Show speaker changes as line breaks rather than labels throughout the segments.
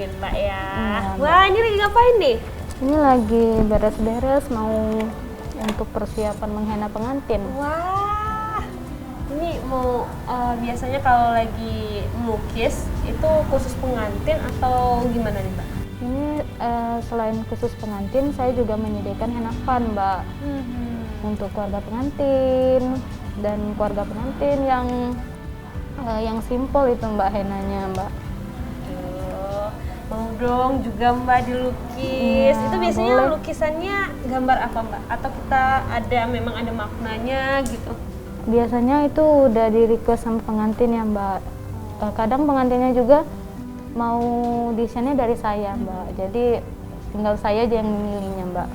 mungkin Mbak ya.
Iya, Mbak.
Wah, ini lagi ngapain nih?
Ini lagi beres-beres mau untuk persiapan menghena pengantin.
Wah, ini mau biasanya kalau lagi melukis itu khusus pengantin atau gimana nih Mbak?
Ini selain khusus pengantin, saya juga menyediakan henna fun, Mbak. Untuk keluarga pengantin dan keluarga pengantin yang simple itu Mbak henanya, Mbak.
Aduh, mau dong juga Mbak dilukis.
Iya,
Itu biasanya
boleh.
lukisannya gambar apa Mbak? Atau kita memang ada maknanya gitu?
Biasanya itu udah di request sama pengantin ya, Mbak. Kadang pengantinnya juga mau desainnya dari saya, Mbak. Jadi tinggal saya aja yang memilihnya, Mbak.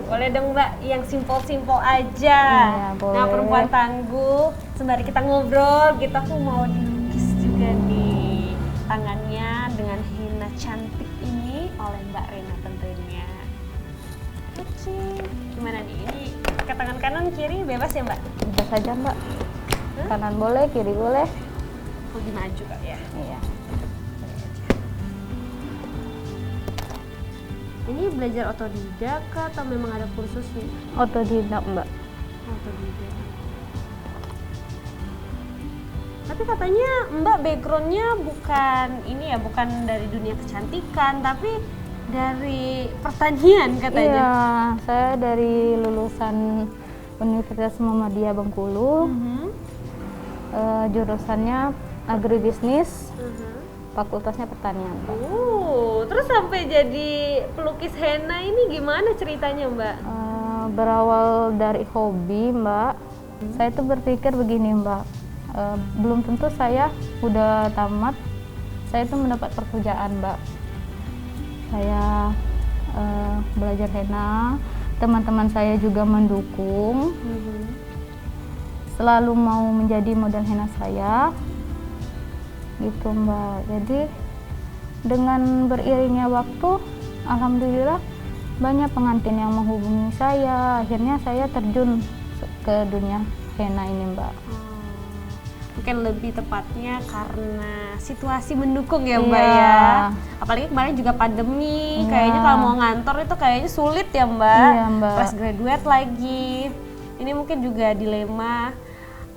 Boleh dong Mbak, yang simpel-simpel aja.
Iya, boleh.
Nah, perempuan tangguh, sembari kita ngobrol, kita aku mau dilukis juga nih tangannya dengan henna cantik ini oleh Mbak Rena tentunya. Oke, gimana nih? Ini ke tangan kanan kiri bebas ya Mbak?
Bisa saja, Mbak. Kanan boleh, kiri boleh.
Lebih maju kali ya.
Iya.
Ini belajar otodidak kah atau memang ada kursusnya?
Otodidak, Mbak.
Otodidak. Tapi katanya Mbak backgroundnya bukan ini ya, bukan dari dunia kecantikan, tapi dari pertanian katanya.
Iya, saya dari lulusan Universitas Muhammadiyah Bengkulu. Jurusannya agribisnis, fakultasnya pertanian, Mbak.
Terus sampai jadi pelukis henna ini gimana ceritanya Mbak?
Berawal dari hobi, Mbak. Saya tuh berpikir begini, Mbak. Belum tentu saya udah tamat, saya tuh mendapat pekerjaan, Mbak. Saya belajar henna, teman-teman saya juga mendukung. Selalu mau menjadi model henna saya, gitu, Mbak. Jadi dengan beriringnya waktu, alhamdulillah banyak pengantin yang menghubungi saya. Akhirnya saya terjun ke dunia henna ini, Mbak.
Mungkin lebih tepatnya karena situasi mendukung ya Mbak
Iya.
ya. Apalagi kemarin juga pandemi,
Iya.
kayaknya kalau mau ngantor itu kayaknya sulit ya Mbak.
Iya, Mbak.
Fresh graduate lagi. Ini mungkin juga dilema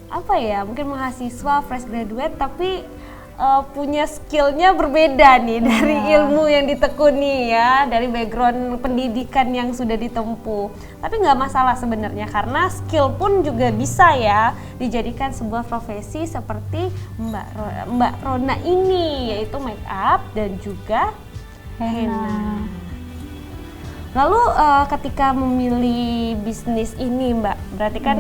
apa ya? Mungkin mahasiswa fresh graduate tapi punya skillnya berbeda nih dari ilmu yang ditekuni ya, dari background pendidikan yang sudah ditempuh. Tapi nggak masalah sebenarnya karena skill pun juga bisa ya dijadikan sebuah profesi seperti Mbak Rona ini, yaitu make up dan juga henna. Lalu ketika memilih bisnis ini Mbak, berarti kan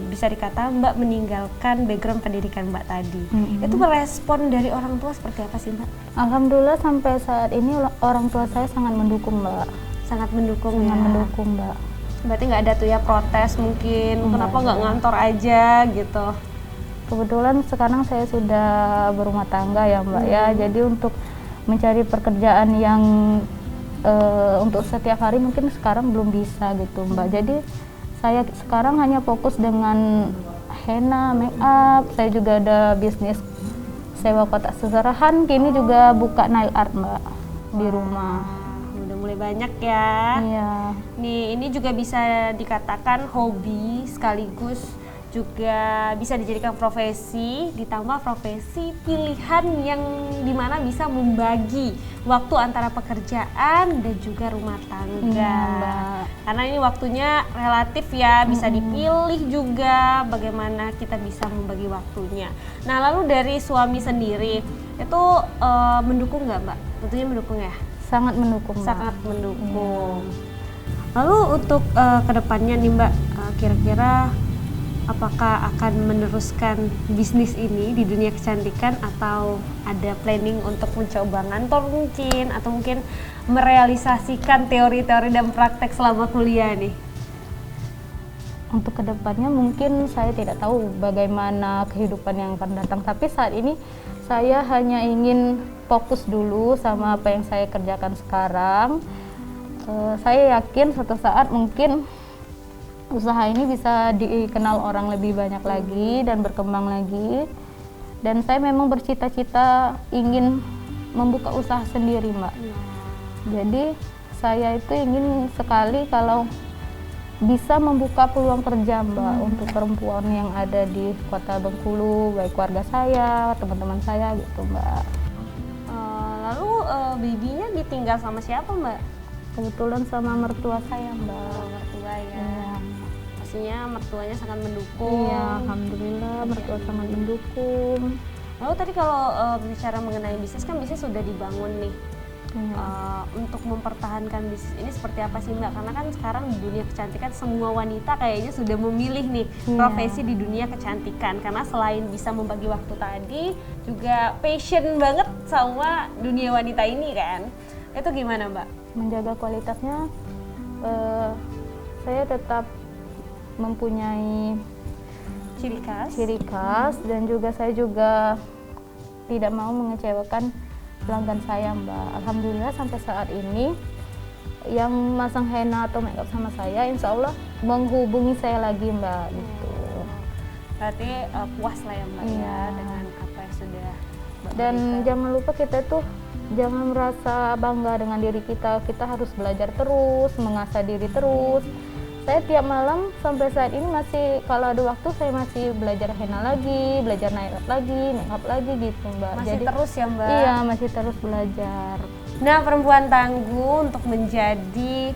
bisa dikata Mbak meninggalkan background pendidikan Mbak tadi. Itu merespon dari orang tua seperti apa sih Mbak?
Alhamdulillah sampai saat ini orang tua saya sangat mendukung, Mbak.
Sangat mendukung
Sangat
ya.
mendukung, Mbak.
Berarti nggak ada tuh ya protes mungkin, kenapa nggak ngantor aja gitu?
Kebetulan sekarang saya sudah berumah tangga ya, Mbak ya. Jadi untuk mencari pekerjaan yang untuk setiap hari mungkin sekarang belum bisa gitu, Mbak. Jadi saya sekarang hanya fokus dengan henna, make up. Saya juga ada bisnis sewa kotak seserahan. Kini juga buka nail art, Mbak, di rumah.
Udah mulai banyak ya.
Iya.
Nih, ini juga bisa dikatakan hobi sekaligus juga bisa dijadikan profesi, ditambah profesi pilihan yang dimana bisa membagi waktu antara pekerjaan dan juga rumah tangga.
Iya, Mbak.
Karena ini waktunya relatif ya, bisa dipilih juga bagaimana kita bisa membagi waktunya. Nah, lalu dari suami sendiri itu mendukung nggak Mbak? Tentunya mendukung ya?
Sangat mendukung, Mbak.
Sangat mendukung. Lalu untuk kedepannya nih Mbak, kira-kira apakah akan meneruskan bisnis ini di dunia kecantikan atau ada planning untuk mencoba ngantor mungkin atau mungkin merealisasikan teori-teori dan praktek selama kuliah nih?
Untuk kedepannya mungkin saya tidak tahu bagaimana kehidupan yang akan datang, tapi saat ini saya hanya ingin fokus dulu sama apa yang saya kerjakan sekarang. Saya yakin suatu saat mungkin usaha ini bisa dikenal orang lebih banyak lagi dan berkembang lagi. Dan saya memang bercita-cita ingin membuka usaha sendiri, Mbak. Jadi saya itu ingin sekali kalau bisa membuka peluang kerja, Mbak, untuk perempuan yang ada di Kota Bengkulu, baik keluarga saya, teman-teman saya gitu, Mbak.
Lalu babynya ditinggal sama siapa, Mbak?
Kebetulan sama mertua saya, Mbak.
Mertua ya.
Iya.
Pastinya mertuanya sangat mendukung.
Iya, alhamdulillah mertua sangat mendukung.
Lalu tadi kalau bicara mengenai bisnis, kan bisnis sudah dibangun nih.
Iya.
Untuk mempertahankan bisnis ini seperti apa sih, Mbak? Karena kan sekarang di dunia kecantikan semua wanita kayaknya sudah memilih nih profesi di dunia kecantikan, karena selain bisa membagi waktu tadi juga passion banget sama dunia wanita ini kan. Itu gimana, Mbak?
Menjaga kualitasnya, saya tetap mempunyai ciri khas dan juga saya juga tidak mau mengecewakan pelanggan saya, Mbak. Alhamdulillah sampai saat ini yang masang henna atau makeup sama saya insya Allah menghubungi saya lagi, Mbak, gitu.
Berarti puas lah ya, Mbak, ya dengan apa yang sudah Mbak
dan
berikan.
jangan lupa kita tuh jangan merasa bangga dengan diri kita harus belajar terus, mengasah diri terus. Saya tiap malam sampai saat ini masih kalau ada waktu saya masih belajar henna lagi, belajar makeup lagi gitu, Mbak.
Masih
Jadi
terus ya, Mbak?
iya, masih terus belajar.
Nah, perempuan tangguh untuk menjadi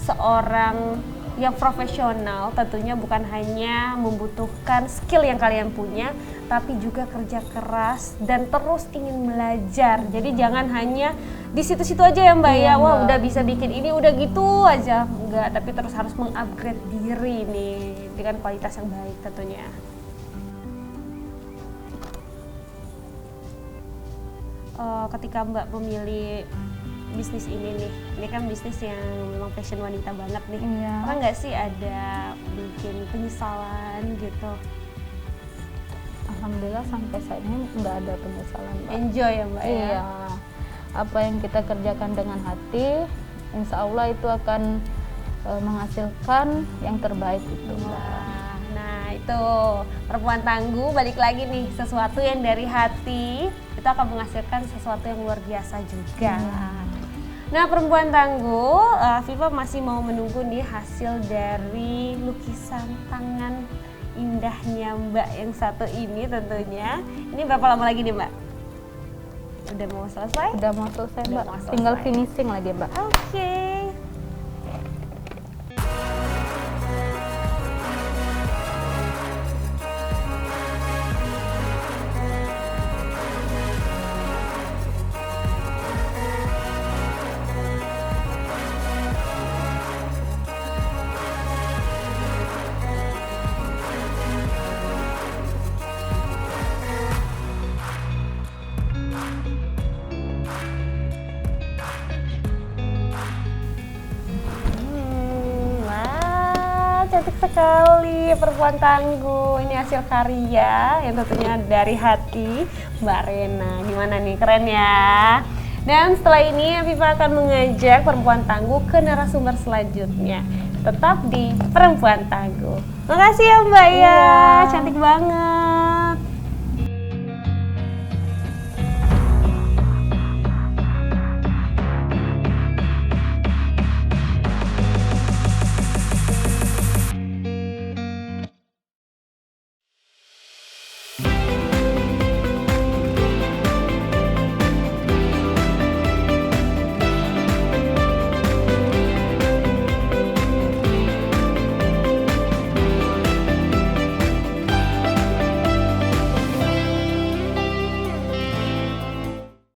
seorang yang profesional tentunya bukan hanya membutuhkan skill yang kalian punya, tapi juga kerja keras dan terus ingin belajar. Jadi jangan hanya di situ-situ aja ya, Mbak,
Iya,
ya. Wah,
Mbak.
udah bisa bikin ini, udah gitu aja. Enggak, tapi terus harus mengupgrade diri nih dengan kualitas yang baik tentunya. Ketika Mbak memilih bisnis ini nih, ini kan bisnis yang memang passion wanita banget nih.
Iya.
Pernah nggak sih ada bikin penyesalan gitu?
Alhamdulillah sampai saat ini nggak ada penyesalan, Mbak.
Enjoy ya, Mbak, ya?
Iya, apa yang kita kerjakan dengan hati, insya Allah itu akan menghasilkan yang terbaik itu, Mbak.
Nah, itu perempuan tangguh, balik lagi nih, sesuatu yang dari hati itu akan menghasilkan sesuatu yang luar biasa juga. Nah, perempuan tangguh, Viva masih mau menunggu nih hasil dari lukisan tangan indahnya Mbak yang satu ini tentunya. Ini berapa lama lagi nih, Mbak? Udah mau selesai?
Udah mau selesai,
Udah
Mbak.
mau selesai.
Tinggal finishing lagi, Mbak.
Oke. Wah, cantik sekali perempuan tangguh. Ini hasil karya yang tentunya dari hati Mbak Rena. Gimana nih, keren ya? Dan setelah ini Viva akan mengajak perempuan tangguh ke narasumber selanjutnya. Tetap di Perempuan Tangguh. Makasih ya, Mbak, ya. Cantik banget.